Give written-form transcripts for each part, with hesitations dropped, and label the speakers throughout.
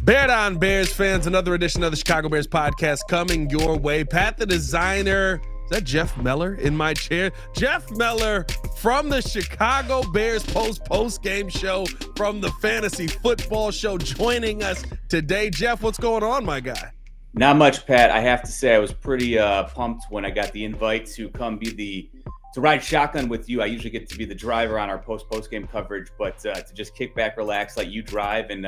Speaker 1: Bear down, Bears fans. Another edition of the Chicago Bears podcast coming your way. Pat the designer. Is that Jeff Meller in my chair? Jeff Meller from the Chicago Bears post-game show from the Fantasy Football Show joining us today. Jeff, what's going on, my guy?
Speaker 2: Not much, Pat. I have to say I was pretty pumped when I got the invite to come to ride shotgun with you. I usually get to be the driver on our post-game coverage, but to just kick back, relax, let you drive, and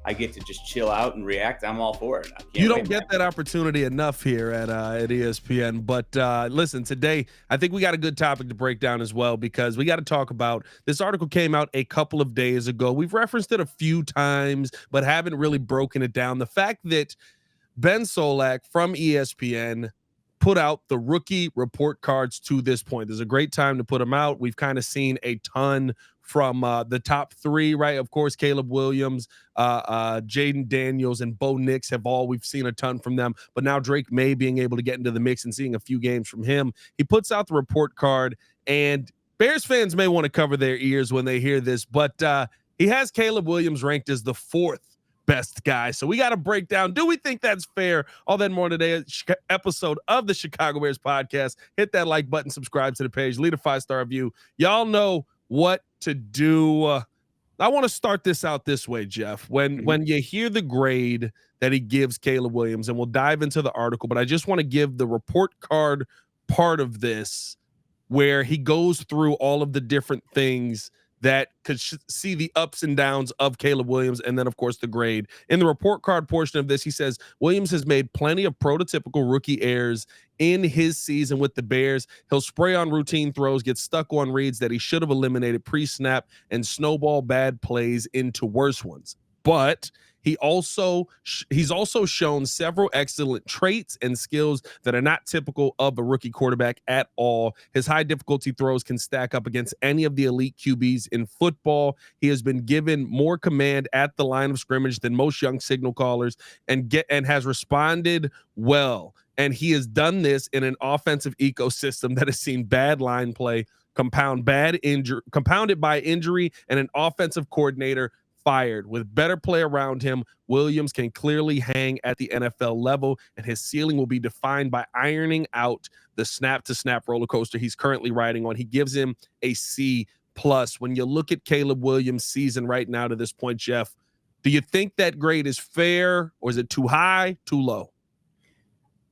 Speaker 2: I get to just chill out and react. I'm all for it.
Speaker 1: You don't get that opportunity enough here at ESPN. But listen, today I think we got a good topic to break down as well, because we got to talk about this article came out a couple of days ago. We've referenced it a few times, but haven't really broken it down. The fact that Ben Solak from ESPN put out the rookie report cards to this point. There's a great time to put them out. We've kind of seen a ton from the top three, right? Of course, Caleb Williams, Jayden Daniels, and Bo Nix we've seen a ton from them. But now Drake Maye being able to get into the mix and seeing a few games from him. He puts out the report card, and Bears fans may want to cover their ears when they hear this, but he has Caleb Williams ranked as the fourth best guy. So we got to break down, do we think that's fair? All that and more today episode of the Chicago Bears podcast. Hit that like button, subscribe to the page, leave a 5-star review. Y'all know what to do. I want to start this out this way, Jeff. When you hear the grade that he gives Caleb Williams, and we'll dive into the article, but I just want to give the report card part of this where he goes through all of the different things that could see the ups and downs of Caleb Williams, and then, of course, the grade. In the report card portion of this, he says, Williams has made plenty of prototypical rookie errors in his season with the Bears. He'll spray on routine throws, get stuck on reads that he should have eliminated pre-snap, and snowball bad plays into worse ones. But he's also shown several excellent traits and skills that are not typical of a rookie quarterback at all. His high difficulty throws can stack up against any of the elite QBs in football. He has been given more command at the line of scrimmage than most young signal callers, and has responded well. And he has done this in an offensive ecosystem that has seen bad line play, compounded by injury, and an offensive coordinator fired. With better play around him, Williams can clearly hang at the NFL level, and his ceiling will be defined by ironing out the snap-to-snap roller coaster he's currently riding on. He gives him a C+. When you look at Caleb Williams' season right now to this point, Jeff, do you think that grade is fair, or is it too high, too low?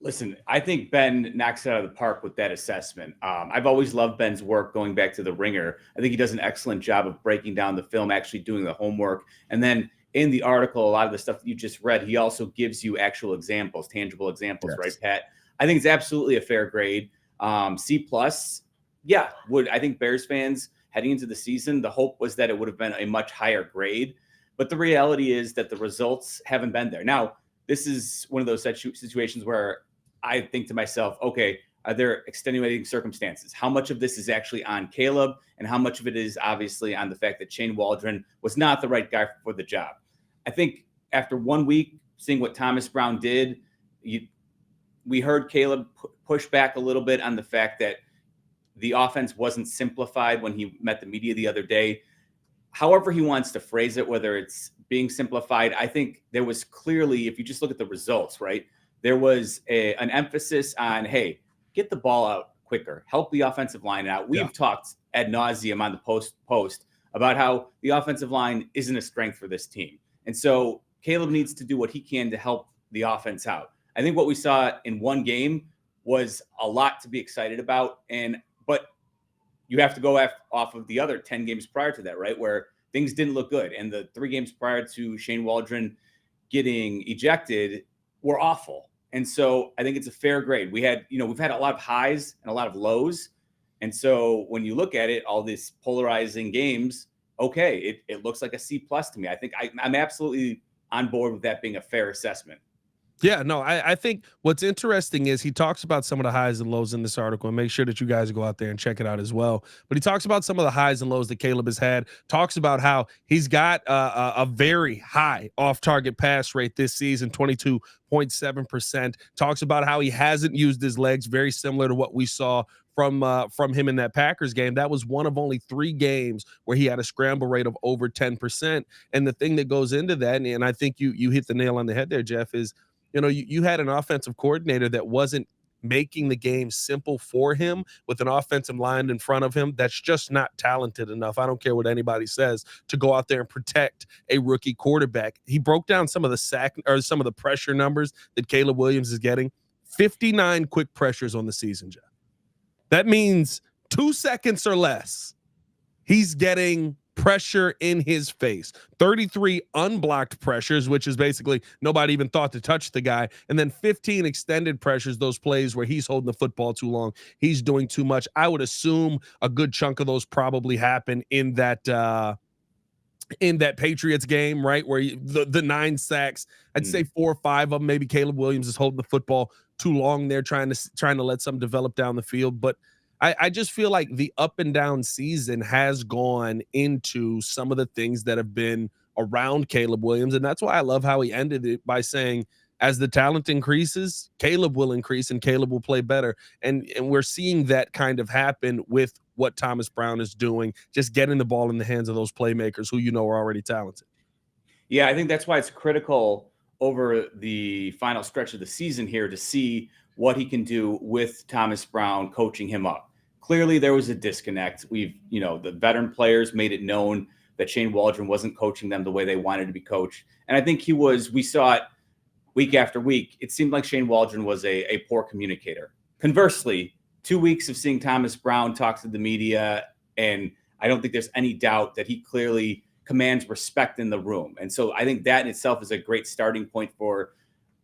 Speaker 2: Listen, I think Ben knocks it out of the park with that assessment. I've always loved Ben's work going back to the Ringer. I think he does an excellent job of breaking down the film, actually doing the homework. And then in the article, a lot of the stuff that you just read, he also gives you actual examples, tangible examples, yes. Right, Pat? I think it's absolutely a fair grade. C+, yeah, I think Bears fans heading into the season, the hope was that it would have been a much higher grade. But the reality is that the results haven't been there. Now, this is one of those situations where I think to myself, okay, are there extenuating circumstances? How much of this is actually on Caleb, and how much of it is obviously on the fact that Shane Waldron was not the right guy for the job? I think after 1 week, seeing what Thomas Brown did, we heard Caleb push back a little bit on the fact that the offense wasn't simplified when he met the media the other day. However he wants to phrase it, whether it's being simplified, I think there was clearly, if you just look at the results, right, there was an emphasis on, hey, get the ball out quicker, help the offensive line out. We've talked ad nauseum on the post about how the offensive line isn't a strength for this team. And so Caleb needs to do what he can to help the offense out. I think what we saw in one game was a lot to be excited about. But you have to go off of the other 10 games prior to that, right, where things didn't look good. And the 3 games prior to Shane Waldron getting ejected were awful. And so I think it's a fair grade. We've had a lot of highs and a lot of lows. And so when you look at it, all these polarizing games, okay, it looks like a C+ to me. I think I'm absolutely on board with that being a fair assessment.
Speaker 1: Yeah, no, I think what's interesting is he talks about some of the highs and lows in this article, and make sure that you guys go out there and check it out as well. But he talks about some of the highs and lows that Caleb has had, talks about how he's got a very high off-target pass rate this season, 22.7%, talks about how he hasn't used his legs, very similar to what we saw from him in that Packers game. That was one of only 3 games where he had a scramble rate of over 10%. And the thing that goes into that, and I think you hit the nail on the head there, Jeff, is you had an offensive coordinator that wasn't making the game simple for him with an offensive line in front of him that's just not talented enough. I don't care what anybody says, to go out there and protect a rookie quarterback. He broke down some of the sack or some of the pressure numbers that Caleb Williams is getting. 59 quick pressures on the season, Jeff. That means 2 seconds or less, he's getting pressure in his face. 33 unblocked pressures, which is basically nobody even thought to touch the guy. And then 15 extended pressures, those plays where he's holding the football too long. He's doing too much. I would assume a good chunk of those probably happen in that Patriots game, right? Where the 9 sacks, I'd say 4 or 5 of them, maybe Caleb Williams is holding the football too long there, trying to let some develop down the field. But I just feel like the up and down season has gone into some of the things that have been around Caleb Williams. And that's why I love how he ended it by saying, as the talent increases, Caleb will increase and Caleb will play better. And we're seeing that kind of happen with what Thomas Brown is doing, just getting the ball in the hands of those playmakers who are already talented.
Speaker 2: Yeah, I think that's why it's critical over the final stretch of the season here to see what he can do with Thomas Brown coaching him up. Clearly, there was a disconnect. The veteran players made it known that Shane Waldron wasn't coaching them the way they wanted to be coached. And I think we saw it week after week. It seemed like Shane Waldron was a poor communicator. Conversely, 2 weeks of seeing Thomas Brown talk to the media, and I don't think there's any doubt that he clearly commands respect in the room. And so I think that in itself is a great starting point for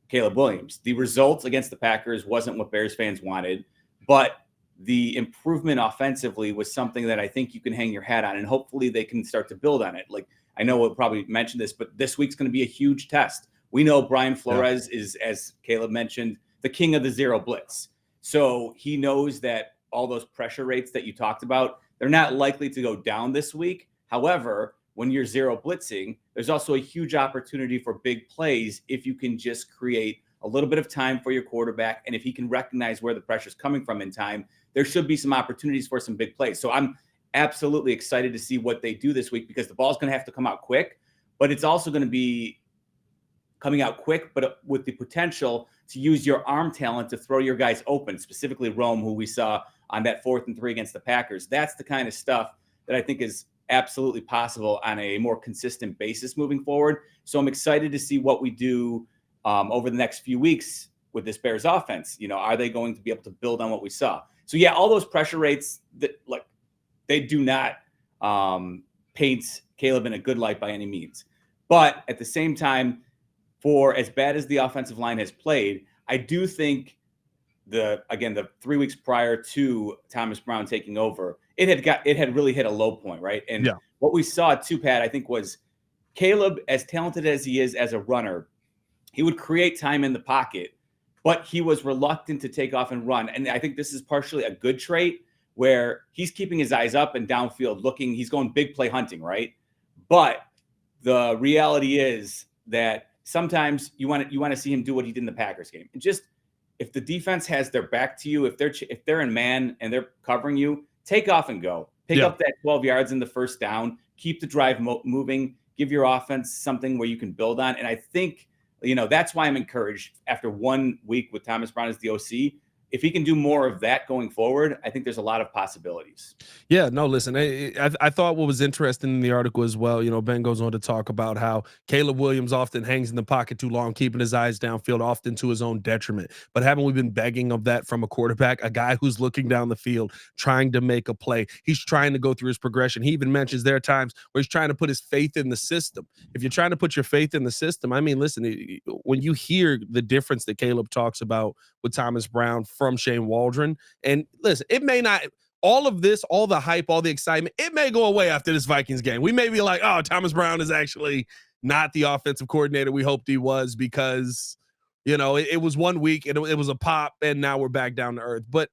Speaker 2: Caleb Williams. The results against the Packers wasn't what Bears fans wanted, but the improvement offensively was something that I think you can hang your hat on, and hopefully they can start to build on it. Like, I know we'll probably mention this, but this week's going to be a huge test. We know Brian Flores is, as Caleb mentioned, the king of the zero blitz. So he knows that all those pressure rates that you talked about, they're not likely to go down this week. However, when you're zero blitzing, there's also a huge opportunity for big plays if you can just create a little bit of time for your quarterback. And if he can recognize where the pressure is coming from in time, there should be some opportunities for some big plays. So I'm absolutely excited to see what they do this week, because the ball's going to have to come out quick, but it's also going to be coming out quick, but with the potential to use your arm talent to throw your guys open, specifically Rome, who we saw on that 4th and 3 against the Packers. That's the kind of stuff that I think is absolutely possible on a more consistent basis moving forward. So I'm excited to see what we do over the next few weeks with this Bears offense. Are they going to be able to build on what we saw? So yeah, all those pressure rates that they do not paint Caleb in a good light by any means. But at the same time, for as bad as the offensive line has played, I do think the 3 weeks prior to Thomas Brown taking over, it had really hit a low point, right? And what we saw too, Pat, I think, was Caleb, as talented as he is as a runner, he would create time in the pocket, but he was reluctant to take off and run. And I think this is partially a good trait, where he's keeping his eyes up and downfield looking. He's going big play hunting, right? But the reality is that sometimes you want to see him do what he did in the Packers game. And just, if the defense has their back to you, if they're in man and they're covering you, take off and go. Pick up that 12 yards in the first down. Keep the drive moving. Give your offense something where you can build on. And I think, that's why I'm encouraged after 1 week with Thomas Brown as the OC. If he can do more of that going forward, I think there's a lot of possibilities.
Speaker 1: Yeah, no, listen, I thought what was interesting in the article as well, Ben goes on to talk about how Caleb Williams often hangs in the pocket too long, keeping his eyes downfield, often to his own detriment. But haven't we been begging of that from a quarterback, a guy who's looking down the field, trying to make a play? He's trying to go through his progression. He even mentions there are times where he's trying to put his faith in the system. If you're trying to put your faith in the system, I mean, listen, when you hear the difference that Caleb talks about with Thomas Brown from Shane Waldron, and listen, it may not, all of this, all the hype, all the excitement, it may go away after this Vikings game. We may be like, oh, Thomas Brown is actually not the offensive coordinator we hoped he was, because, it was 1 week and it was a pop and now we're back down to earth. But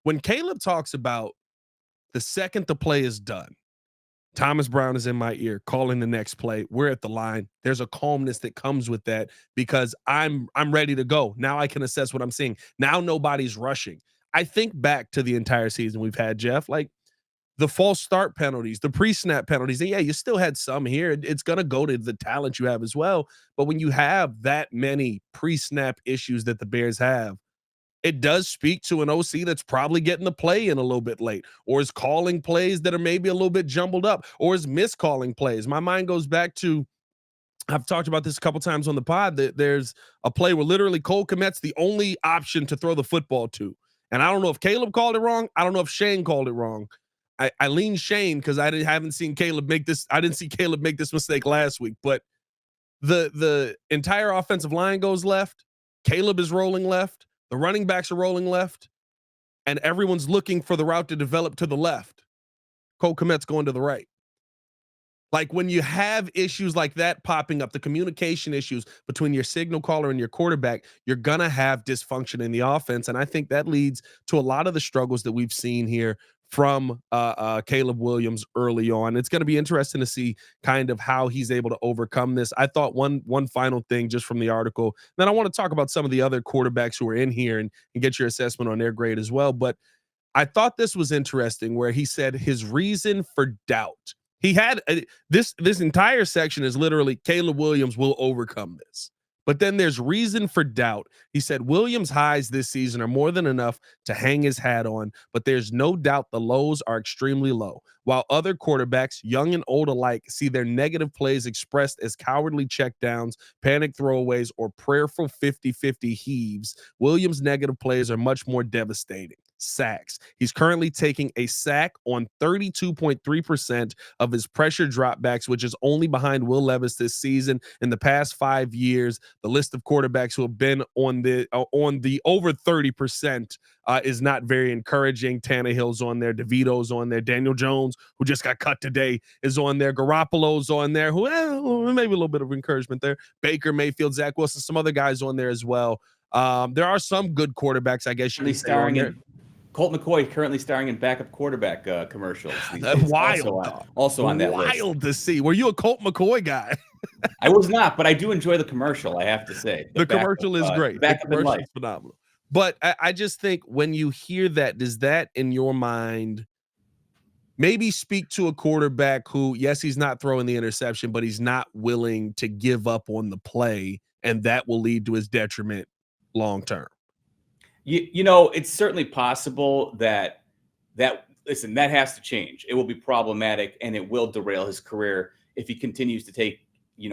Speaker 1: when Caleb talks about the second the play is done, Thomas Brown is in my ear calling the next play, we're at the line, there's a calmness that comes with that, because I'm ready to go. Now I can assess what I'm seeing. Now nobody's rushing. I think back to the entire season we've had, Jeff, like the false start penalties, the pre-snap penalties. And yeah, you still had some here. It's going to go to the talent you have as well. But when you have that many pre-snap issues that the Bears have, it does speak to an OC that's probably getting the play in a little bit late, or is calling plays that are maybe a little bit jumbled up, or is miscalling plays. My mind goes back to, I've talked about this a couple times on the pod, that there's a play where literally Cole Kmet's the only option to throw the football to. And I don't know if Caleb called it wrong. I don't know if Shane called it wrong. I lean Shane because haven't seen Caleb make this. I didn't see Caleb make this mistake last week, but the entire offensive line goes left. Caleb is rolling left. The running backs are rolling left, and everyone's looking for the route to develop to the left. Cole Kmet's going to the right. Like when you have issues like that popping up, the communication issues between your signal caller and your quarterback, you're going to have dysfunction in the offense. And I think that leads to a lot of the struggles that we've seen here from Caleb Williams early on. It's going to be interesting to see kind of how he's able to overcome this. I thought one final thing just from the article, then I want to talk about some of the other quarterbacks who are in here and get your assessment on their grade as well. But I thought this was interesting where he said his reason for doubt. He had this entire section is literally Caleb Williams will overcome this. But then there's reason for doubt. He said Williams' highs this season are more than enough to hang his hat on, but there's no doubt the lows are extremely low. While other quarterbacks, young and old alike, see their negative plays expressed as cowardly checkdowns, panic throwaways, or prayerful 50-50 heaves, Williams' negative plays are much more devastating. Sacks. He's currently taking a sack on 32.3% of his pressure dropbacks, which is only behind Will Levis this season. In the past 5 years, the list of quarterbacks who have been on the over 30% is not very encouraging. Tannehill's on there, DeVito's on there, Daniel Jones, who just got cut today, is on there. Garoppolo's on there, who maybe a little bit of encouragement there. Baker Mayfield, Zach Wilson, some other guys on there as well. There are some good quarterbacks, I guess you can say on there.
Speaker 2: Colt McCoy currently starring in backup quarterback commercials.
Speaker 1: Wild,
Speaker 2: also on that list.
Speaker 1: Wild to see. Were you a Colt McCoy guy?
Speaker 2: I was not, but I do enjoy the commercial. I have to say
Speaker 1: the commercial is great. The commercial is phenomenal. But I just think when you hear that, does that in your mind maybe speak to a quarterback who, yes, he's not throwing the interception, but he's not willing to give up on the play, and that will lead to his detriment long term?
Speaker 2: You know, it's certainly possible that listen, that has to change. It will be problematic and it will derail his career if he continues to take,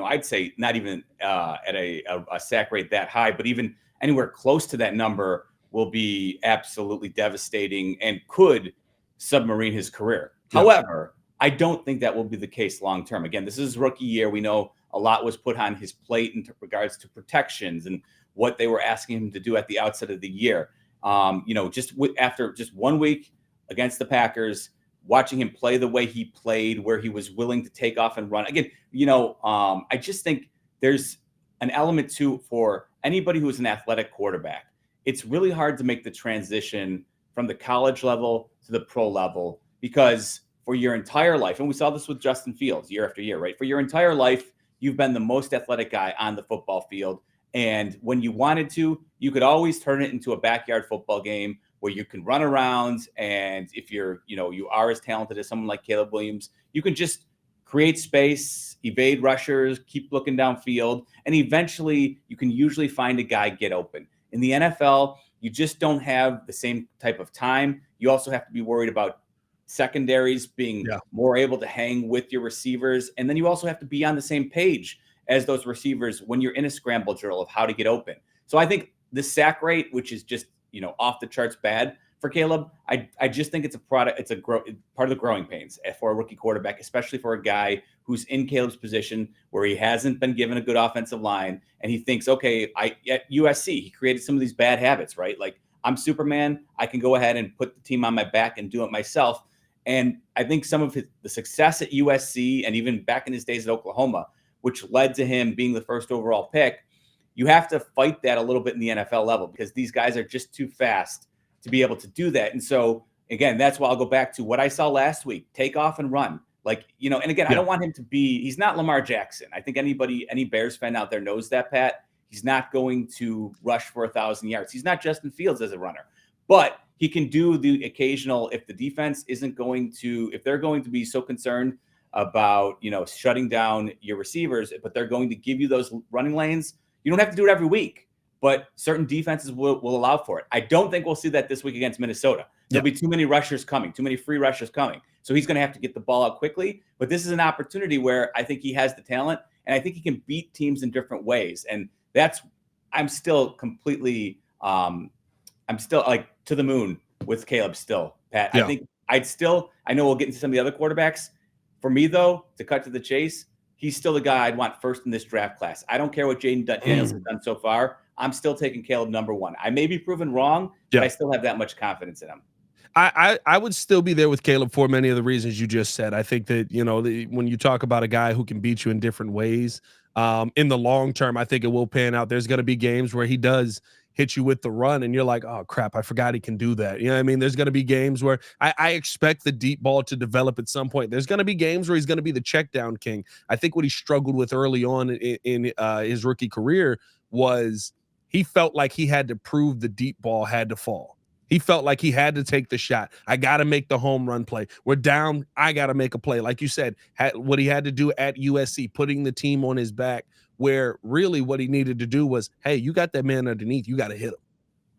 Speaker 2: I'd say not even at a sack rate that high, but even anywhere close to that number will be absolutely devastating and could submarine his career. Yeah. However, I don't think that will be the case long term. Again, this is his rookie year. We know a lot was put on his plate in regards to protections and what they were asking him to do at the outset of the year. After just 1 week against the Packers, watching him play the way he played, where he was willing to take off and run. Again, I just think there's an element for anybody who is an athletic quarterback. It's really hard to make the transition from the college level to the pro level, because for your entire life, and we saw this with Justin Fields year after year, right? For your entire life, you've been the most athletic guy on the football field. And when you wanted to, you could always turn it into a backyard football game where you can run around. And if you are as talented as someone like Caleb Williams, you can just create space, evade rushers, keep looking downfield, and eventually you can usually find a guy get open. In the NFL, you just don't have the same type of time. You also have to be worried about secondaries being more able to hang with your receivers. And then you also have to be on the same page as those receivers when you're in a scramble drill of how to get open. So I think the sack rate, which is just, off the charts bad for Caleb, I just think it's a product. It's part of the growing pains for a rookie quarterback, especially for a guy who's in Caleb's position where he hasn't been given a good offensive line. And he thinks, okay, at USC, he created some of these bad habits, right? Like, I'm Superman. I can go ahead and put the team on my back and do it myself. And I think some of the success at USC and even back in his days at Oklahoma, which led to him being the first overall pick, you have to fight that a little bit in the NFL level because these guys are just too fast to be able to do that. And so, again, that's why I'll go back to what I saw last week, take off and run. Like, and again, I don't want him to he's not Lamar Jackson. I think any Bears fan out there knows that, Pat. He's not going to rush for 1,000 yards. He's not Justin Fields as a runner, but he can do the occasional, if the defense isn't going to, if they're going to be so concerned about, shutting down your receivers, but they're going to give you those running lanes, you don't have to do it every week, but certain defenses will allow for it. I don't think we'll see that this week against Minnesota. There'll be too many rushers coming, too many free rushers coming. So he's going to have to get the ball out quickly. But this is an opportunity where I think he has the talent, and I think he can beat teams in different ways. And I'm still completely, I'm still like to the moon with Caleb still, Pat. Yeah. I think I know we'll get into some of the other quarterbacks. For me, though, to cut to the chase, he's still the guy I'd want first in this draft class. I don't care what Jayden Daniels has done so far. I'm still taking Caleb number 1. I may be proven wrong, but I still have that much confidence in him.
Speaker 1: I would still be there with Caleb for many of the reasons you just said. I think that, when you talk about a guy who can beat you in different ways, in the long term, I think it will pan out. There's going to be games where he does hit you with the run and you're like, oh crap, I forgot he can do that. You know what I mean? There's going to be games where I expect the deep ball to develop at some point. There's going to be games where he's going to be the check down king. I think what he struggled with early on in his rookie career was he felt like he had to prove the deep ball had to fall. He felt like he had to take the shot. I got to make the home run play. We're down. I got to make a play. Like you said, what he had to do at USC, putting the team on his back, where really what he needed to do was, hey, you got that man underneath. You got to hit him.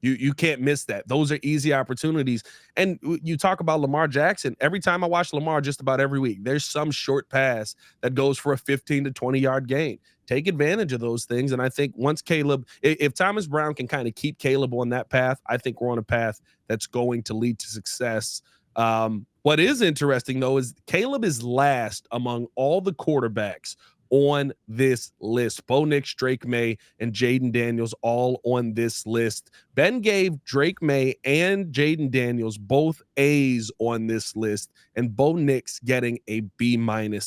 Speaker 1: You can't miss that. Those are easy opportunities. And you talk about Lamar Jackson. Every time I watch Lamar, just about every week, there's some short pass that goes for a 15 to 20-yard gain. Take advantage of those things. And I think once Caleb, if Thomas Brown can kind of keep Caleb on that path, I think we're on a path that's going to lead to success. What is interesting, though, is Caleb is last among all the quarterbacks on this list. Bo Nix, Drake Maye, and Jayden Daniels all on this list. Ben gave Drake Maye and Jayden Daniels both A's on this list, and Bo Nix getting a B-.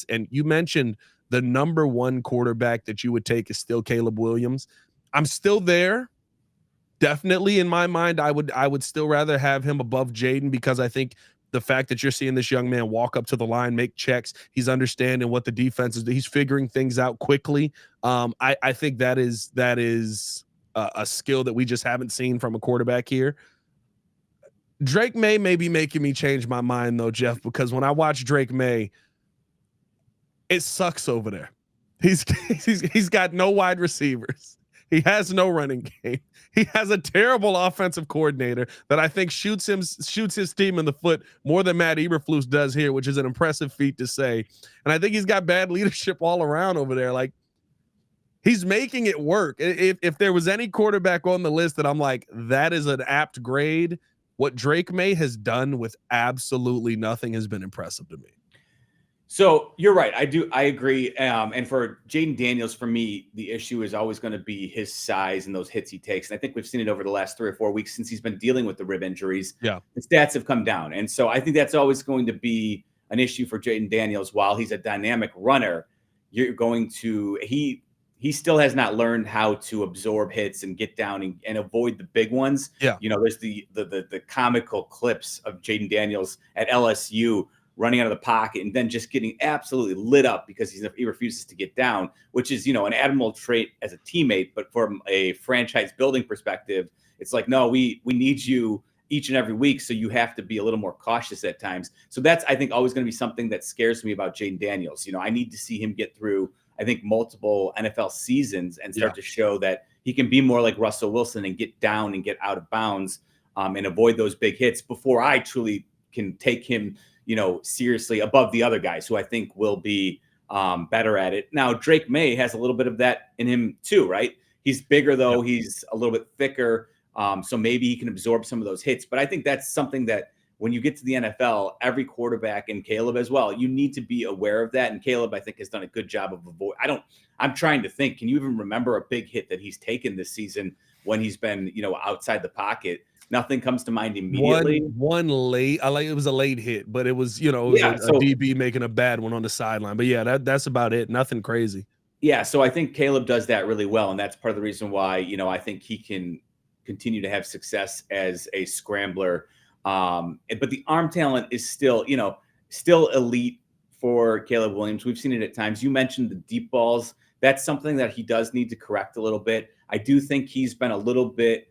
Speaker 1: And you mentioned the number 1 quarterback that you would take is still Caleb Williams. I'm still there. Definitely in my mind, I would still rather have him above Jayden, because I think the fact that you're seeing this young man walk up to the line, make checks, he's understanding what the defense is, he's figuring things out quickly. I think that is a skill that we just haven't seen from a quarterback here. Drake Maye may be making me change my mind, though, Jeff, because when I watch Drake Maye, it sucks over there. He's got no wide receivers. He has no running game. He has a terrible offensive coordinator that I think shoots his team in the foot more than Matt Eberflus does here, which is an impressive feat to say. And I think he's got bad leadership all around over there. Like, he's making it work. If there was any quarterback on the list that I'm like, that is an apt grade, what Drake Maye has done with absolutely nothing has been impressive to me.
Speaker 2: So you're right. I agree. And for Jayden Daniels, for me, the issue is always going to be his size and those hits he takes. And I think we've seen it over the last 3 or 4 weeks since he's been dealing with the rib injuries.
Speaker 1: Yeah.
Speaker 2: The stats have come down. And so I think that's always going to be an issue for Jayden Daniels. While he's a dynamic runner, he still has not learned how to absorb hits and get down and avoid the big ones.
Speaker 1: Yeah.
Speaker 2: There's the comical clips of Jayden Daniels at LSU running out of the pocket and then just getting absolutely lit up because he refuses to get down, which is, an admirable trait as a teammate. But from a franchise building perspective, it's like, no, we need you each and every week. So you have to be a little more cautious at times. So that's, I think, always going to be something that scares me about Jayden Daniels. I need to see him get through, I think, multiple NFL seasons and start to show that he can be more like Russell Wilson and get down and get out of bounds and avoid those big hits before I truly can take him seriously above the other guys who I think will be better at it. Now, Drake Maye has a little bit of that in him too, right? He's bigger though. Yep. He's a little bit thicker. So maybe he can absorb some of those hits. But I think that's something that when you get to the NFL, every quarterback, and Caleb as well, you need to be aware of that. And Caleb, I think, has done a good job of I'm trying to think, can you even remember a big hit that he's taken this season when he's been, outside the pocket? Nothing comes to mind immediately.
Speaker 1: One late, it was a late hit, but it was, a DB making a bad one on the sideline. But yeah, that's about it. Nothing crazy.
Speaker 2: Yeah. So I think Caleb does that really well. And that's part of the reason why, I think he can continue to have success as a scrambler. But the arm talent is still elite for Caleb Williams. We've seen it at times. You mentioned the deep balls. That's something that he does need to correct a little bit. I do think he's been a little bit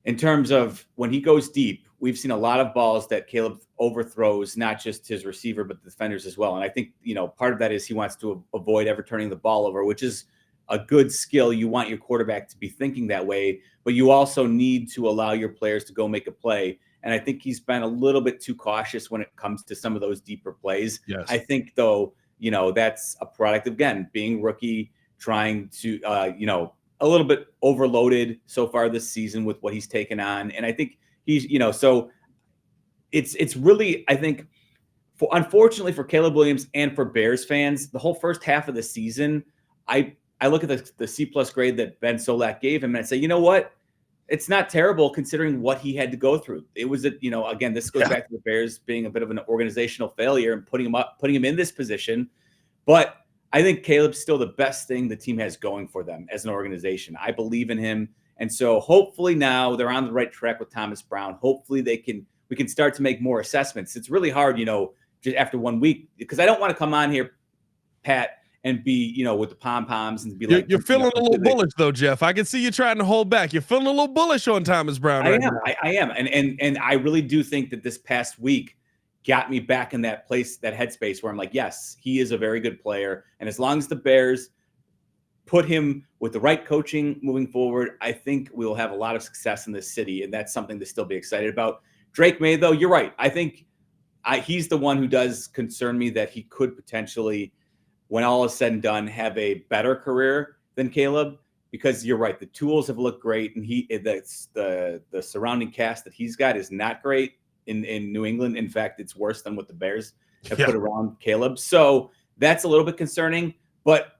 Speaker 2: in terms of when he goes deep, we've seen a lot of balls that Caleb overthrows, not just his receiver, but the defenders as well. And I think, part of that is he wants to avoid ever turning the ball over, which is a good skill. You want your quarterback to be thinking that way, but you also need to allow your players to go make a play. And I think he's been a little bit too cautious when it comes to some of those deeper plays.
Speaker 1: Yes.
Speaker 2: I think, though, that's a product of, again, being rookie, trying to, a little bit overloaded so far this season with what he's taken on. And I think he's, so it's really, I think, unfortunately for Caleb Williams and for Bears fans, the whole first half of the season, I look at the C+ grade that Ben Solak gave him and I say, you know what? It's not terrible considering what he had to go through. It was, again, this goes back to the Bears being a bit of an organizational failure and putting him in this position. But I think Caleb's still the best thing the team has going for them as an organization. I believe in him. And so hopefully now they're on the right track with Thomas Brown. Hopefully we can start to make more assessments. It's really hard, just after 1 week, because I don't want to come on here, Pat, and be, with the pom-poms and be like,
Speaker 1: you're feeling a little bullish though, Jeff. I can see you trying to hold back. You're feeling a little bullish on Thomas Brown.
Speaker 2: I am. And I really do think that this past week got me back in that place, that headspace where I'm like, yes, he is a very good player. And as long as the Bears put him with the right coaching moving forward, I think we will have a lot of success in this city. And that's something to still be excited about. Drake Maye, though, you're right. I think he's the one who does concern me, that he could potentially, when all is said and done, have a better career than Caleb, because you're right. The tools have looked great. And the surrounding cast that he's got is not great in New England. In fact, it's worse than what the Bears have put around Caleb. So that's a little bit concerning, but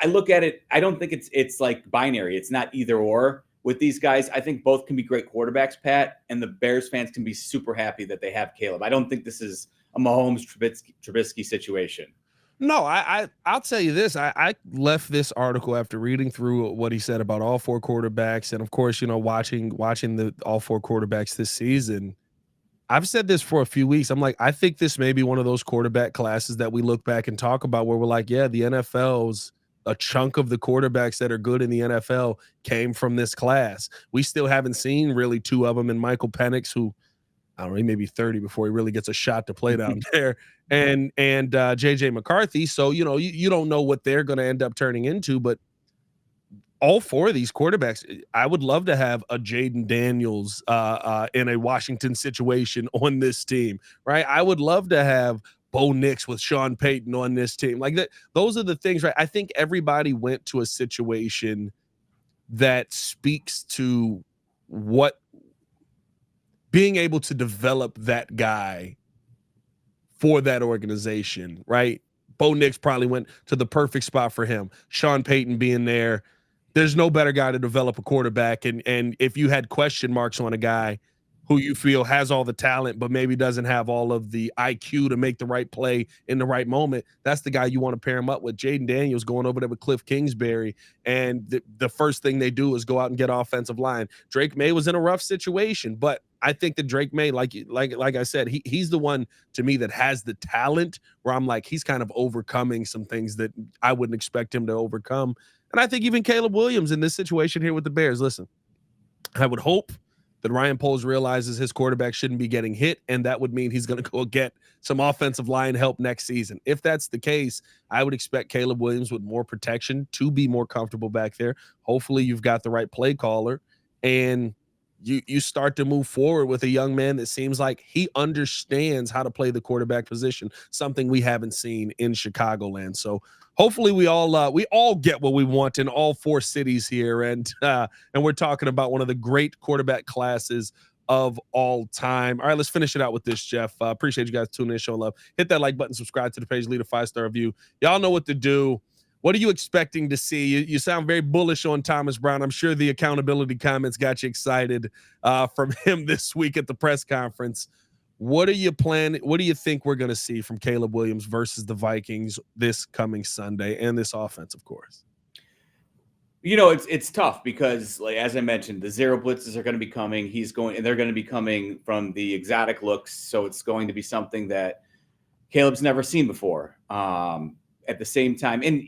Speaker 2: I look at it, I don't think it's like binary. It's not either or with these guys. I think both can be great quarterbacks, Pat, and the Bears fans can be super happy that they have Caleb. I don't think this is a Mahomes Trubisky situation.
Speaker 1: No, I'll tell you this. I left this article after reading through what he said about all four quarterbacks, and of course, watching the all four quarterbacks this season. I've said this for a few weeks. I'm like, I think this may be one of those quarterback classes that we look back and talk about where we're like, yeah, the NFL's a chunk of the quarterbacks that are good in the NFL came from this class. We still haven't seen really two of them, in Michael Penix, who, I don't know, he may be 30 before he really gets a shot to play down there, and JJ McCarthy. So, you don't know what they're going to end up turning into, but all four of these quarterbacks, I would love to have a Jayden Daniels in a Washington situation on this team, right? I would love to have Bo Nix with Sean Payton on this team. Like that, those are the things, right? I think everybody went to a situation that speaks to what being able to develop that guy for that organization, right? Bo Nix probably went to the perfect spot for him. Sean Payton being there, there's no better guy to develop a quarterback. And if you had question marks on a guy who you feel has all the talent, but maybe doesn't have all of the IQ to make the right play in the right moment, that's the guy you want to pair him up with. Jayden Daniels going over there with Cliff Kingsbury, and the first thing they do is go out and get offensive line. Drake Maye was in a rough situation, but I think that Drake Maye, like I said, he's the one to me that has the talent where I'm like, he's kind of overcoming some things that I wouldn't expect him to overcome. And I think even Caleb Williams in this situation here with the Bears, listen, I would hope that Ryan Poles realizes his quarterback shouldn't be getting hit, and that would mean he's going to go get some offensive line help next season. If that's the case, I would expect Caleb Williams with more protection to be more comfortable back there. Hopefully you've got the right play caller, and you start to move forward with a young man that seems like he understands how to play the quarterback position, something we haven't seen in Chicagoland. So hopefully we all get what we want in all four cities here, and we're talking about one of the great quarterback classes of all time. All right, let's finish it out with this, Jeff. Appreciate you guys tuning in, showing love. Hit that like button, subscribe to the page, leave a 5-star review. Y'all know what to do. What are you expecting to see? You sound very bullish on Thomas Brown. I'm sure the accountability comments got you excited from him this week at the press conference. What are you planning? What do you think we're going to see from Caleb Williams versus the Vikings this coming Sunday, and this offense, of course?
Speaker 2: It's tough because, like, as I mentioned, the zero blitzes are going to be coming. They're going to be coming from the exotic looks. So it's going to be something that Caleb's never seen before. At the same time, and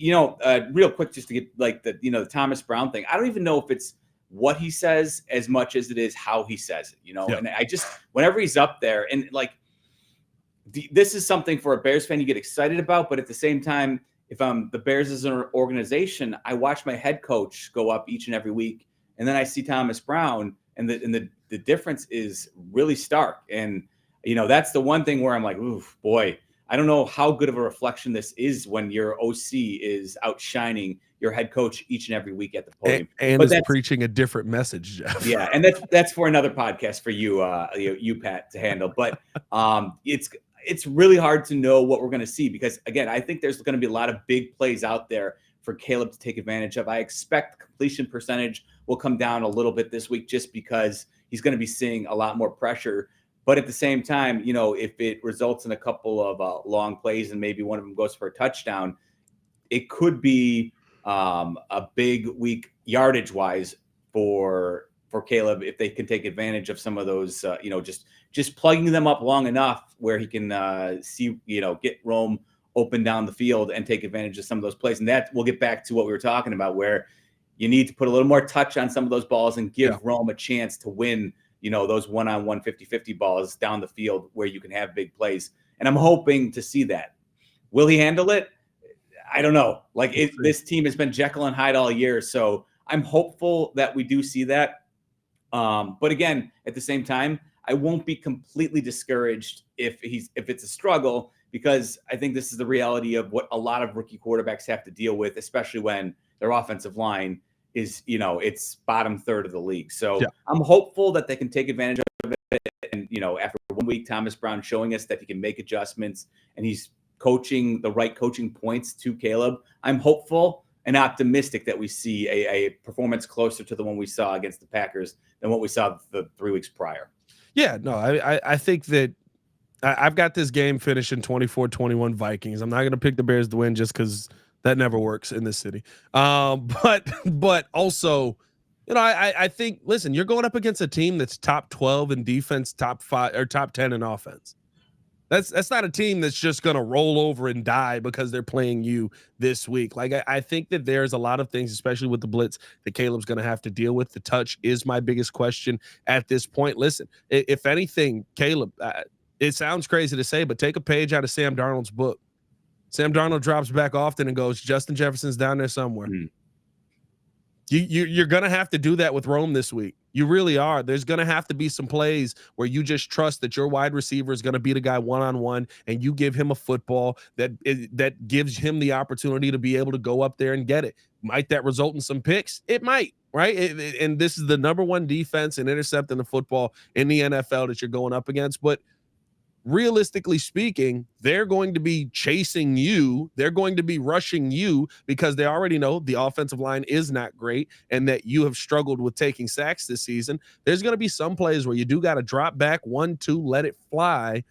Speaker 2: real quick, just to get like the Thomas Brown thing, I don't even know if it's what he says as much as it is how he says it,
Speaker 1: Yeah.
Speaker 2: And I just, whenever he's up there, and like, this is something for a Bears fan you get excited about, but at the same time, if I'm the Bears as an organization, I watch my head coach go up each and every week, and then I see Thomas Brown, and the difference is really stark. And that's the one thing where I'm like, ooh, boy, I don't know how good of a reflection this is when your OC is outshining your head coach each and every week at the podium,
Speaker 1: and
Speaker 2: but
Speaker 1: is preaching a different message, Jeff.
Speaker 2: Yeah, and that's for another podcast for you Pat, to handle. But it's really hard to know what we're going to see, because again, I think there's going to be a lot of big plays out there for Caleb to take advantage of. I expect completion percentage will come down a little bit this week, just because he's going to be seeing a lot more pressure. But at the same time, if it results in a couple of long plays and maybe one of them goes for a touchdown, it could be a big week yardage wise for Caleb, if they can take advantage of some of those, just plugging them up long enough where he can see, get Rome open down the field and take advantage of some of those plays. And that we'll get back to what we were talking about, where you need to put a little more touch on some of those balls and give Rome a chance to win, those one-on-one 50-50 balls down the field where you can have big plays. And I'm hoping to see that. Will he handle it? I don't know. Like, this team has been Jekyll and Hyde all year, so I'm hopeful that we do see that. But again, at the same time, I won't be completely discouraged if it's a struggle, because I think this is the reality of what a lot of rookie quarterbacks have to deal with, especially when their offensive line is, it's bottom third of the league. So I'm hopeful that they can take advantage of it. And, after 1 week, Thomas Brown showing us that he can make adjustments and he's coaching the right coaching points to Caleb, I'm hopeful and optimistic that we see a performance closer to the one we saw against the Packers than what we saw the 3 weeks prior.
Speaker 1: Yeah, no, I think that I've got this game finishing 24-21 Vikings. I'm not going to pick the Bears to win just because that never works in this city. But also, I think, listen, you're going up against a team that's top 12 in defense, top 5 or top 10 in offense. That's not a team that's just going to roll over and die because they're playing you this week. Like, I think that there's a lot of things, especially with the blitz, that Caleb's going to have to deal with. The touch is my biggest question at this point. Listen, if anything, Caleb, it sounds crazy to say, but take a page out of Sam Darnold's book. Sam Darnold drops back often and goes, Justin Jefferson's down there somewhere. You're going to have to do that with Rome this week. You really are. There's going to have to be some plays where you just trust that your wide receiver is going to beat a guy one-on-one, and you give him a football that gives him the opportunity to be able to go up there and get it. Might that result in some picks? It might, right? And this is the number one defense in intercepting the football in the NFL that you're going up against. But realistically speaking, they're going to be chasing you. They're going to be rushing you because they already know the offensive line is not great and that you have struggled with taking sacks this season. There's going to be some plays where you do got to drop back 1-2, let it fly,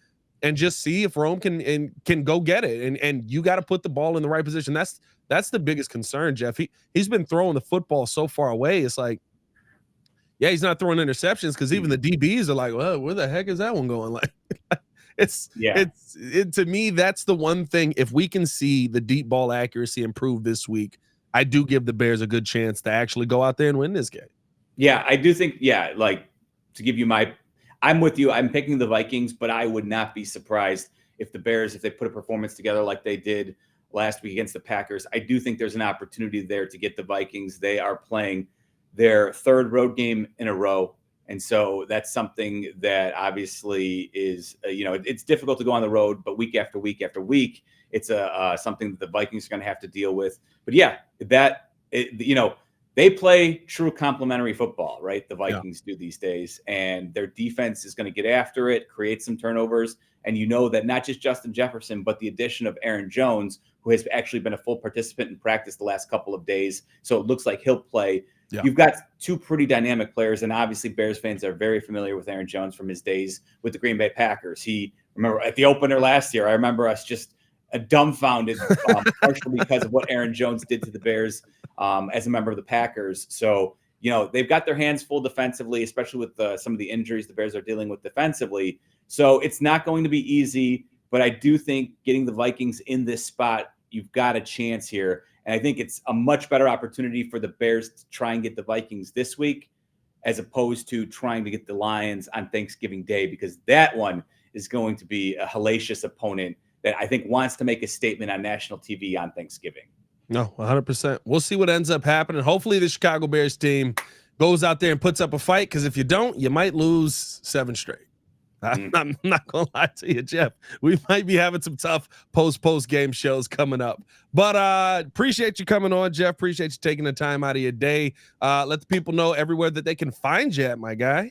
Speaker 1: and just see if Rome can go get it. And you got to put the ball in the right position. That's the biggest concern, Jeff. He's been throwing the football so far away. It's like, yeah, he's not throwing interceptions because even the DBs are like, well, where the heck is that one going? Like, it's to me, that's the one thing. If we can see the deep ball accuracy improve this week, I do give the Bears a good chance to actually go out there and win this game.
Speaker 2: Yeah, I do think, like, to give you I'm with you. I'm picking the Vikings, but I would not be surprised if the Bears, if they put a performance together like they did last week against the Packers. I do think there's an opportunity there to get the Vikings. They are playing their third road game in a row. And so that's something that obviously is, it's difficult to go on the road, but week after week after week, it's something that the Vikings are going to have to deal with. But they play true complementary football, right? The Vikings do these days, and their defense is going to get after it, create some turnovers. And that not just Justin Jefferson, but the addition of Aaron Jones, who has actually been a full participant in practice the last couple of days. So it looks like he'll play. Yeah. You've got two pretty dynamic players, and obviously Bears fans are very familiar with Aaron Jones from his days with the Green Bay Packers. Remember at the opener last year, I remember us just dumbfounded, partially because of what Aaron Jones did to the Bears as a member of the Packers. So, they've got their hands full defensively, especially with some of the injuries the Bears are dealing with defensively. So it's not going to be easy, but I do think getting the Vikings in this spot, you've got a chance here. And I think it's a much better opportunity for the Bears to try and get the Vikings this week, as opposed to trying to get the Lions on Thanksgiving Day, because that one is going to be a hellacious opponent that I think wants to make a statement on national TV on Thanksgiving.
Speaker 1: No, 100%. We'll see what ends up happening. Hopefully the Chicago Bears team goes out there and puts up a fight, because if you don't, you might lose 7 straight. I'm not gonna lie to you, Jeff. We might be having some tough post game shows coming up. But appreciate you coming on, Jeff. Appreciate you taking the time out of your day. Let the people know everywhere that they can find you at, my guy.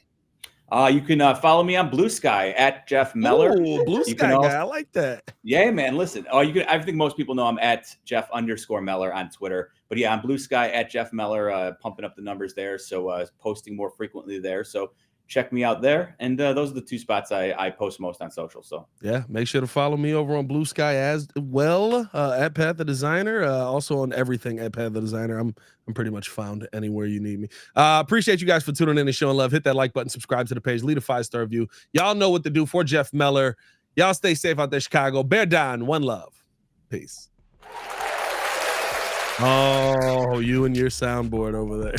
Speaker 2: You can follow me on Blue Sky at Jeff Meller.
Speaker 1: Oh, Blue Sky guy. I like that.
Speaker 2: Yeah, man. Listen. I think most people know I'm at Jeff_Meller on Twitter. But yeah, on Blue Sky at Jeff Meller, pumping up the numbers there. So posting more frequently there. So check me out there. And those are the 2 spots I post most on social. So
Speaker 1: yeah, make sure to follow me over on Blue Sky as well, at Pat the Designer. Also on everything at Pat the Designer. I'm pretty much found anywhere you need me. Appreciate you guys for tuning in and showing love. Hit that like button, subscribe to the page, leave a 5-star review. Y'all know what to do. For Jeff Meller, y'all stay safe out there, Chicago. Bear down, one love. Peace. Oh, you and your soundboard over there.